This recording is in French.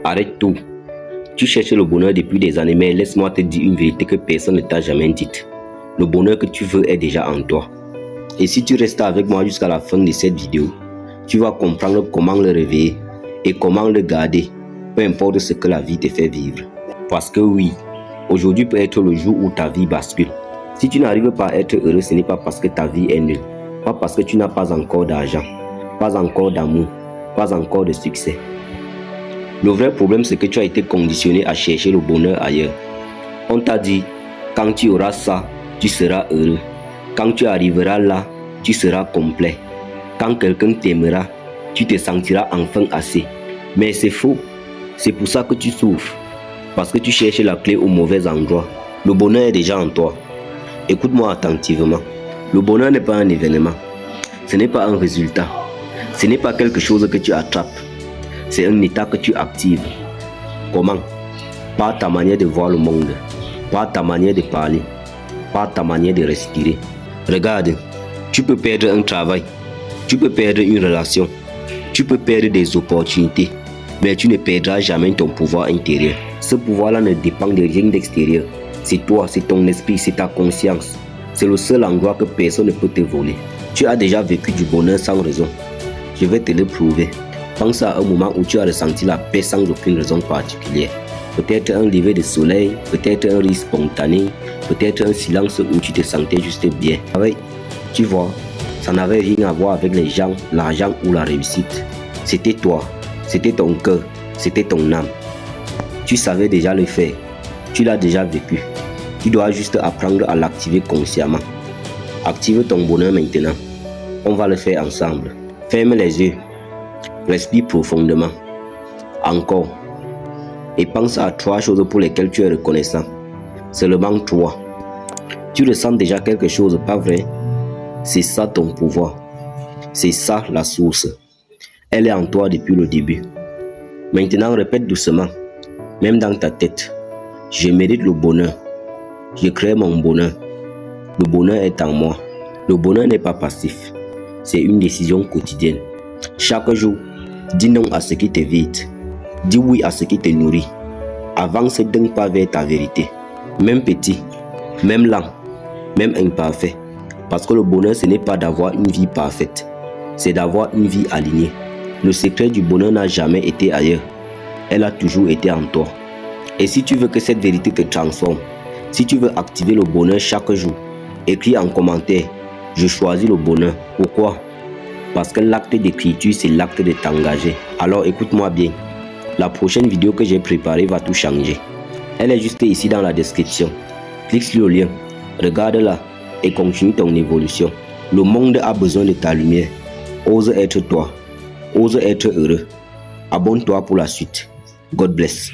Arrête tout. Tu cherches le bonheur depuis des années, mais laisse-moi te dire une vérité que personne ne t'a jamais dite. Le bonheur que tu veux est déjà en toi. Et si tu restes avec moi jusqu'à la fin de cette vidéo, tu vas comprendre comment le réveiller et comment le garder, peu importe ce que la vie te fait vivre. Parce que oui, aujourd'hui peut être le jour où ta vie bascule. Si tu n'arrives pas à être heureux, ce n'est pas parce que ta vie est nulle, pas parce que tu n'as pas encore d'argent, pas encore d'amour, pas encore de succès. Le vrai problème, c'est que tu as été conditionné à chercher le bonheur ailleurs. On t'a dit, quand tu auras ça, tu seras heureux. Quand tu arriveras là, tu seras complet. Quand quelqu'un t'aimera, tu te sentiras enfin assez. Mais c'est faux. C'est pour ça que tu souffres. Parce que tu cherches la clé au mauvais endroit. Le bonheur est déjà en toi. Écoute-moi attentivement. Le bonheur n'est pas un événement. Ce n'est pas un résultat. Ce n'est pas quelque chose que tu attrapes. C'est un état que tu actives. Comment? Par ta manière de voir le monde, par ta manière de parler, par ta manière de respirer. Regarde, tu peux perdre un travail, tu peux perdre une relation, tu peux perdre des opportunités, mais tu ne perdras jamais ton pouvoir intérieur. Ce pouvoir-là ne dépend de rien d'extérieur. C'est toi, c'est ton esprit, c'est ta conscience. C'est le seul endroit que personne ne peut te voler. Tu as déjà vécu du bonheur sans raison. Je vais te le prouver. Pense à un moment où tu as ressenti la paix sans aucune raison particulière. Peut-être un lever de soleil, peut-être un rire spontané, peut-être un silence où tu te sentais juste bien. Oui, tu vois, ça n'avait rien à voir avec les gens, l'argent ou la réussite. C'était toi, c'était ton cœur, c'était ton âme. Tu savais déjà le faire, tu l'as déjà vécu. Tu dois juste apprendre à l'activer consciemment. Active ton bonheur maintenant. On va le faire ensemble. Ferme les yeux. Respire profondément. Encore. Et pense à 3 choses pour lesquelles tu es reconnaissant. Seulement 3. Tu ressens déjà quelque chose, pas vrai? C'est ça ton pouvoir. C'est ça la source. Elle est en toi depuis le début. Maintenant, répète doucement, même dans ta tête. Je mérite le bonheur. Je crée mon bonheur. Le bonheur est en moi. Le bonheur n'est pas passif. C'est une décision quotidienne. Chaque jour, dis non à ce qui te vide. Dis oui à ce qui te nourrit. Avance d'un pas vers ta vérité. Même petit, même lent, même imparfait. Parce que le bonheur, ce n'est pas d'avoir une vie parfaite. C'est d'avoir une vie alignée. Le secret du bonheur n'a jamais été ailleurs. Elle a toujours été en toi. Et si tu veux que cette vérité te transforme, si tu veux activer le bonheur chaque jour, écris en commentaire, je choisis le bonheur. Pourquoi? Parce que l'acte d'écriture, c'est l'acte de t'engager. Alors écoute-moi bien. La prochaine vidéo que j'ai préparée va tout changer. Elle est juste ici dans la description. Clique sur le lien, regarde-la et continue ton évolution. Le monde a besoin de ta lumière. Ose être toi. Ose être heureux. Abonne-toi pour la suite. God bless.